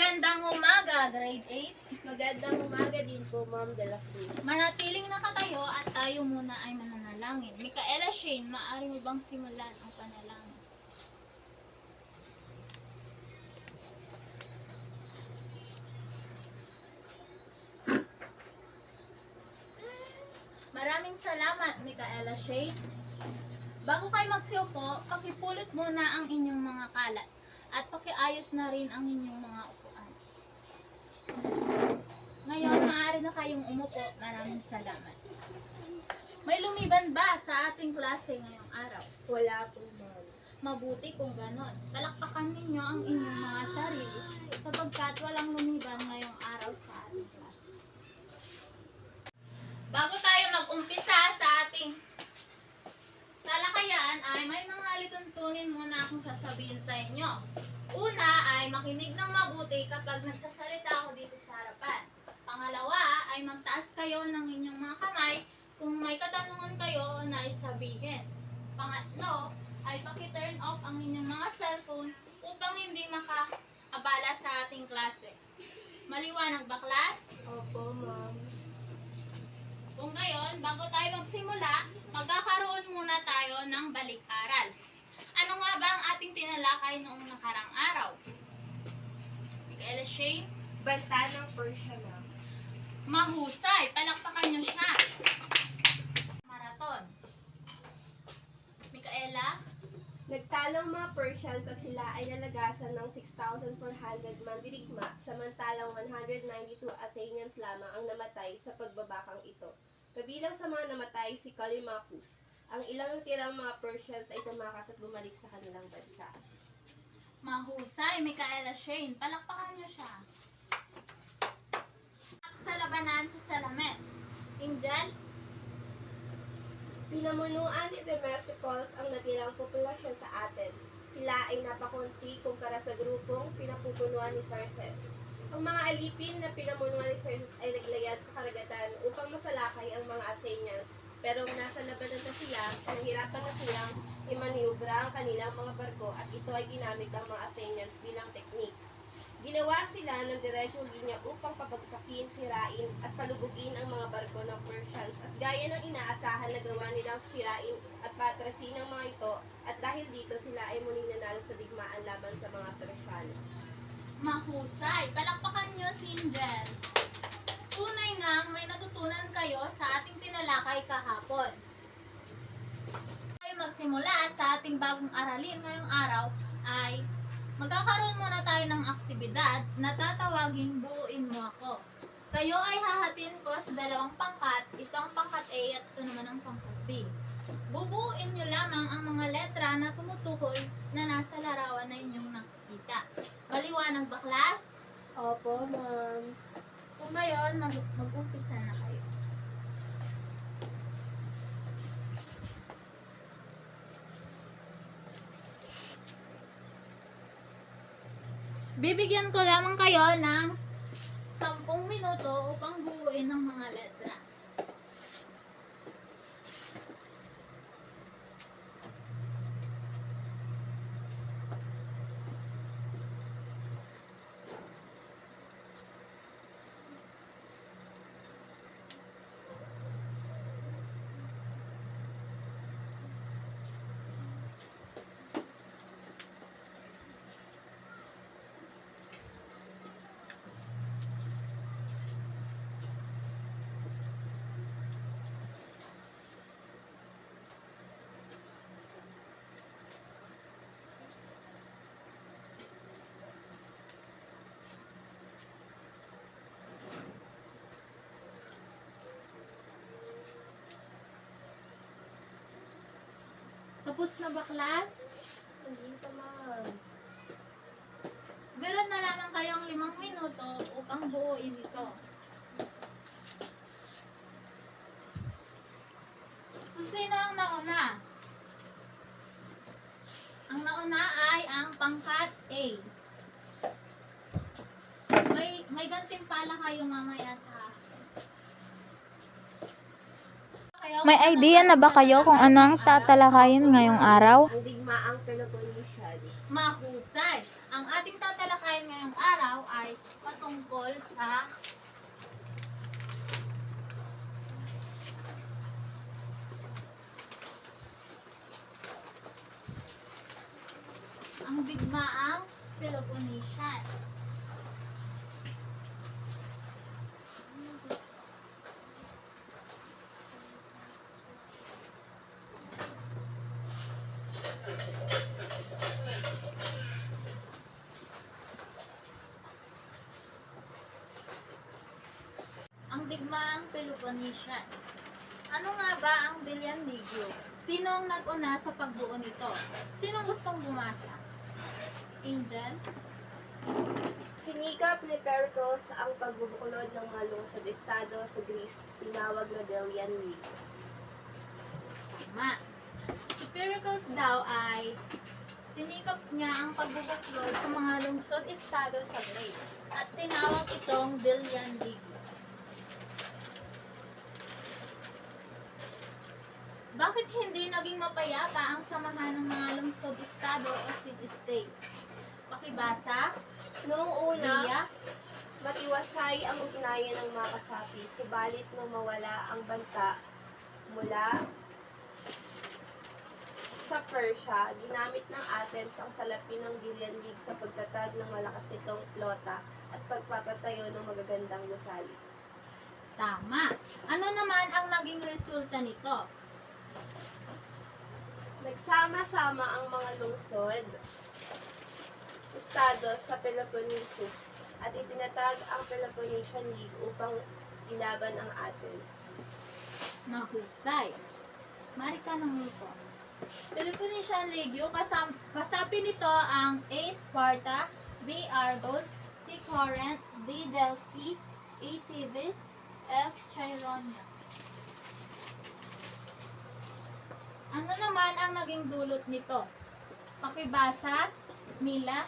Magandang umaga, grade 8. Magandang umaga din po, Ma'am de la Cruz. Manatiling nakatayo at tayo muna ay mananalangin. Micaela Shane, maaari mo bang simulan ang panalangin? Maraming salamat, Micaela Shane. Bago kayo magsiupo, pakipulot muna ang inyong mga kalat at pakiayos na rin ang inyong mga upuan. Ngayon, maaari na kayong umupo. Maraming salamat. May lumiban ba sa ating klase ngayong araw? Wala po, Ma'am. Mabuti kung ganon. Palakpakan ninyo ang inyong mga sarili sapagkat walang lumiban ngayong araw sa ating klase. Bago tayo mag-umpisa sa ating talakayan ay may mga lituntunin muna akong sasabihin sa inyo. Una ay makinig ng mabuti kapag nagsasalita ako dito sa harapan. Pangalawa ay magtaas kayo ng inyong mga kamay kung may katanungan kayo na isabihin. Pangatlo ay paki-turn off ang inyong mga cellphone upang hindi makaabala sa ating klase. Maliwanag ba, class? Opo, Ma'am. Kung gayon, bago tayo magsimula, magkakaroon muna tayo ng balik-aral. Ano nga ba ang ating tinalakay noong nakarang araw? Micaela Shane? Banta ng Persia, Ma'am. Mahusay! Palakpakan nyo siya! Marathon. Micaela? Nagtalang mga Persians at sila ay nalagasan ng 6,400 mandirigma, samantalang 192 Athenians lamang ang namatay sa pagbabakang ito. Kabilang sa mga namatay si Callimachus. Ang ilang natirang mga Persians ay tumakas at bumalik sa kanilang bansa. Mahusay! Micaela Shane. Palakpakan nyo siya. Sa labanan sa Salamis. Angel? Pinamunuan ni Themistocles ang natirang populasyon sa Athens. Sila ay napakunti kumpara sa grupong pinapupunuan ni Xerxes. Ang mga alipin na pinamunuan ni Xerxes ay naglayad sa karagatan upang masalakay ang mga Athenians. Pero nasa labanan na sila, nahihirapan na silang imaniubra ang kanilang mga barko at ito ay ginamit ng mga Athenians bilang teknik. Ginawa sila ng diretsyong linya upang pabagsakin, sirain at palubugin ang mga barko ng Persians at gaya ng inaasahan na gawa nilang sirain at patrasin ang mga ito at dahil dito sila ay muling nanalo sa digmaan laban sa mga Persiano. Mahusay! Palakpakan nyo si Angel. Tunay ngang may natutunan kayo sa ating tinalakay kahapon. Tayo magsimula sa ating bagong aralin ngayong araw ay magkakaroon muna tayo ng aktibidad na tatawaging buuin mo ako. Kayo ay hahatiin ko sa dalawang pangkat, ito ang pangkat A at ito naman ang pangkat B. Bubuuin nyo lamang ang mga letra na tumutukoy na nasa larawan na inyong nakikita. Maliwanag ba, class? Opo, Ma'am. Kung ngayon, mag-umpisa na kayo. Bibigyan ko lamang kayo ng 10 minuto upang buuin ang mga letra. Tapos na ba, class? Hindi pa, Ma'am. Meron na lamang kayong 5 minuto upang buuin ito. So, sino ang nauna? Ang nauna ay ang pangkat A. May gantimpala kayo mamaya sa kayo? May idea na ba kayo kung ano ang tatalakayin ngayong araw? Ang digmaang Peloponnesian. Mahusay! Ang ating tatalakayin ngayong araw ay patungkol sa ang digmaang Peloponnesian. Ang digmaang Peloponnesian. Ano nga ba ang Dilyan-Ligyo? Sino ang nag-una sa pagbuo nito? Sinong gustong bumasa? Angel? Sinikap ni Pericles ang pagbubuklod ng mga lungsod-estado sa Greece, tinawag na Delian League. Tama. Si Pericles daw ay sinikap niya ang pagbubuklod sa mga lungsod-estado sa Greece at tinawag itong Dilyan-Ligyo. Bakit hindi naging mapayapa ang samahan ng mga lungsod-estado o city-state? Pakibasa, Noong una, Lia, matiwasay ang ugnayan ng mga kasapi, subalit nung mawala ang banta mula sa Persia, ginamit ng Athens ang salapi ng Delian League sa pagtatag ng malakas nitong flota at pagpapatayo ng magagandang gusali. tama. Ano naman ang naging resulta nito? Nagsama-sama ang mga lungsod, estado sa Peloponnesus at itinatag ang Peloponnesian League upang ilaban ang Athens. Mahusay. Marika ng grupo. Peloponnesian Legio, kasapi nito ang A. Sparta, B. Argos, C. Corinth, D. Delphi, A. Thebes, F. Chaironia. Ano naman ang naging dulot nito? Pakibasa, Mila,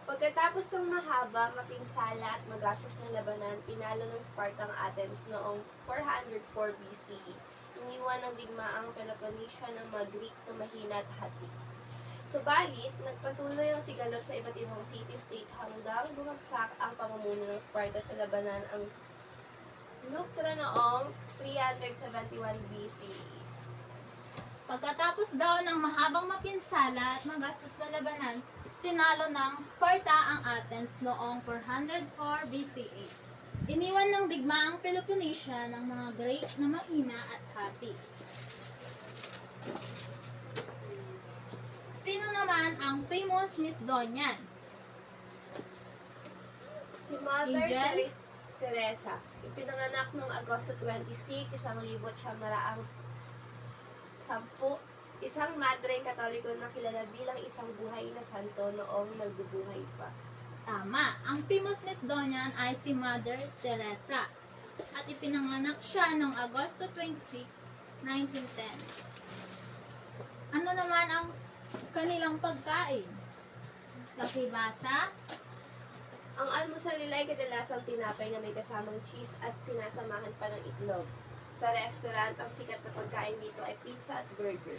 Pagkatapos ng mahaba, mapinsala at magastos na labanan, pinalo ng Sparta ang Athens noong 404 BCE. Iniwan ng digmaang Peloponnesian ng mga Greek na mahina at hati. Subalit, nagpatuloy ang sigalot sa iba't ibang city-state hanggang bumagsak ang pamumuno ng Sparta sa labanan ang Leuctra noong 371 BCE. pagkatapos daw ng mahabang mapinsala at magastos na labanan, tinalo ng Sparta ang Athens noong 404 BCE. Iniwan ng digmaang Peloponnesia ng mga Greek na mahina at hati. Sino naman ang famous Miss Donian? Si Mother Angel? Teresa, ipinanganak noong Agosto 26, 1910, isang madreng katoliko na kilala bilang isang buhay na santo noong nagbubuhay pa. Tama, ang famous Miss Donian ay si Mother Teresa at ipinanganak siya noong Agosto 26, 1910. Ano naman ang kanilang pagkain? Pakibasa, Ang almusal nila ay kadalasang tinapay na may kasamang cheese at sinasamahan pa ng itlog. Sa restaurant, ang sikat na pagkain dito ay pizza at burger.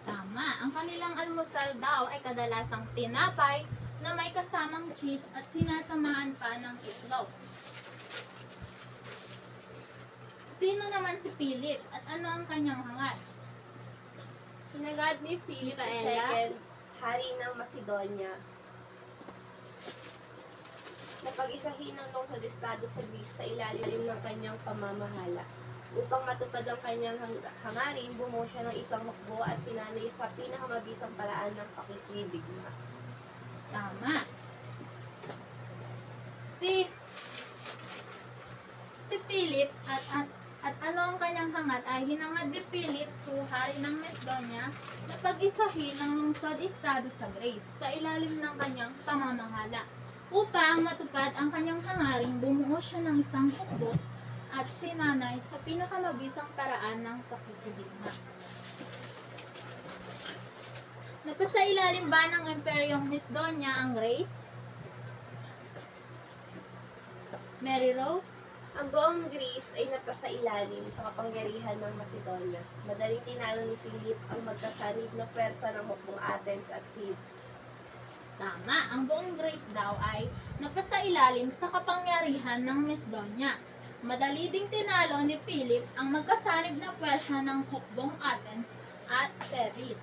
tama, ang kanilang almusal daw ay kadalasang tinapay na may kasamang cheese at sinasamahan pa ng itlog. Sino naman si Philip at ano ang kanyang hangad? Hinangad ni Philip Micaela? II, hari ng Macedonia, na pag-isahin ng lungsod-estado sa Greece sa ilalim ng kanyang pamamahala. Upang matupad ang kanyang hangarin, bumuo siya ng isang hukbo at sinanay sa pinakamabisang paraan ng pakikidigma. Tama. Si Philip at ano ang kanyang hangad ay hinangad ni Philip II, hari ng Macedonia, na pag-isahin ng lungsod-estado sa Greece sa ilalim ng kanyang pamamahala. Upang matupad ang kanyang hangaring, bumuo siya ng isang hukbo at sinanay sa pinakamabisang paraan ng pakikidigma. Napasailalim ba ng Imperyong Macedonia ang Greece? Mary Rose? Ang buong Greece ay napasailalim sa kapangyarihan ng Macedonia. Madaling tinalo ni Philip ang magkasanib na pwersa ng hukbong Athens at Thebes. Tama, ang buong Greece daw ay napasailalim sa kapangyarihan ng Macedonia. Madali ding tinalo ni Philip ang magkasanib na pwersa ng hukbong Athens at Thebes.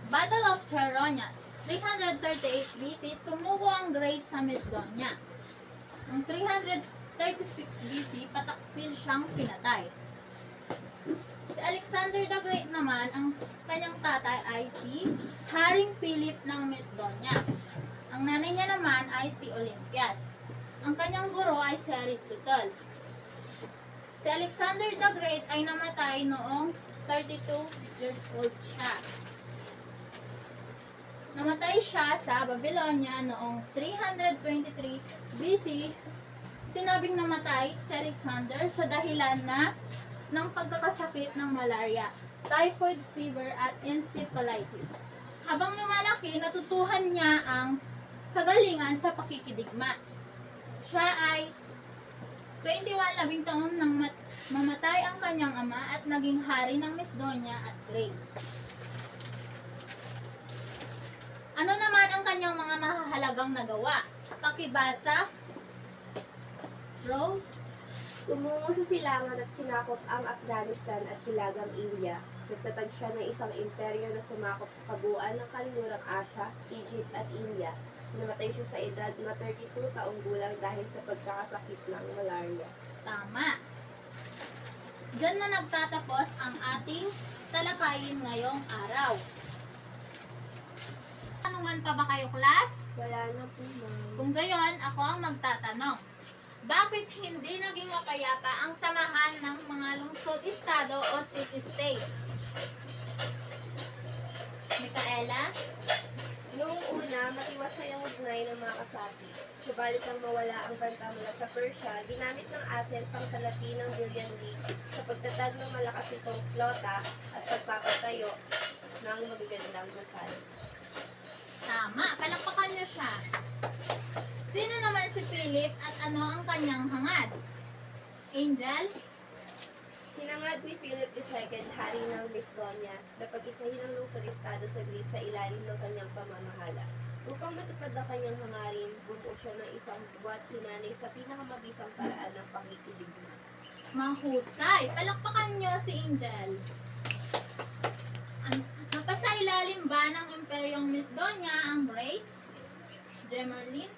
Battle of Chaeronea, 338 BC, sumuko ang Greece sa Macedonia. Noong 336 BC, pataksil siyang pinatay. Si Alexander the Great naman, ang kanyang tatay ay si Haring Philip ng Macedonia. Ang nanay niya naman ay si Olympias. Ang kanyang guro ay si Aristotle. Si Alexander the Great ay namatay noong 32 years old siya. Namatay siya sa Babylonia noong 323 BC. Sinabing namatay si Alexander sa dahilan ng pagkakasakit ng malaria, typhoid fever at encephalitis. Habang lumalaki, natutuhan niya ang kagalingan sa pakikidigma. Siya ay 21 taon nang mamatay ang kanyang ama at naging hari ng Macedonia at Greece. Ano naman ang kanyang mga mahahalagang nagawa? Pakibasa, Rose. Tumungo sa silangan at sinakop ang Afghanistan at Hilagang India. Nagtatag siya ng isang imperyo na sumakop sa kabuuan ng kanlurang Asya, Egypt at India. Namatay siya sa edad na 32 taong gulang dahil sa pagkakasakit ng malaria. Tama. Diyan na nagtatapos ang ating talakayin ngayong araw. Tanungan pa ba kayo, class? Wala na po, ma'am. Kung gayon, ako ang magtatanong. Bakit hindi naging mapayapa ang samahan ng mga lungsod-estado o city-state? Micaela? Noong una, matiwasay ang ugnay ng mga kasapi. Subalit nang mawala ang banta mula sa Persia, ginamit ng Athens ang salapi ng Delian League sa pagtatag ng malakas nitong flota at pagpapatayo ng magagandang gusal. Tama, palakpakan niyo siya. Sino naman si Philip at ano ang kanyang hangad? Angel? Sinangad ni Philip II, hari ng Macedonia, na pag-isahin ang lungsod-estado sa Greece sa ilalim ng kanyang pamamahala. Upang matupad ang kanyang hangarin, bumuo siya ng isang buwat sinanay sa pinakamabisang paraan ng pakikidigma. Mahusay. Palakpakan niyo si Angel. Napasailalim ba ng Imperyong Macedonia ang Grace? Gemerlin?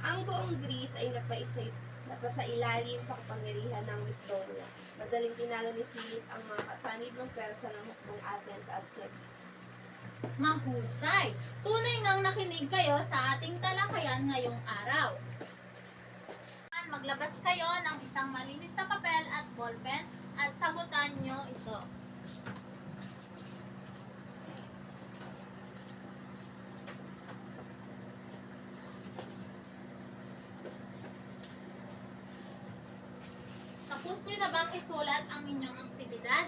Ang buong Greece ay napasailalim sa kapangyarihan ng Macedonia. Madaling tinalo ni Philip ang mga kasanib ng Persa ng hukbong Athens at Thebes. Mahusay. Tunay ngang nakinig kayo sa ating talakayan ngayong araw. Maglabas kayo ng isang malinis na papel at ballpen at sagutan nyo ito. Tapos nyo na bang isulat ang inyong aktibidad?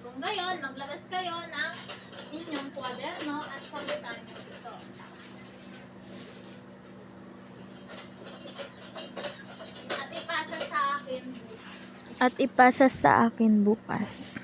Kung gayon, maglabas kayo ng inyong kwaderno at sagutan nyo ito. At ipasa sa akin bukas.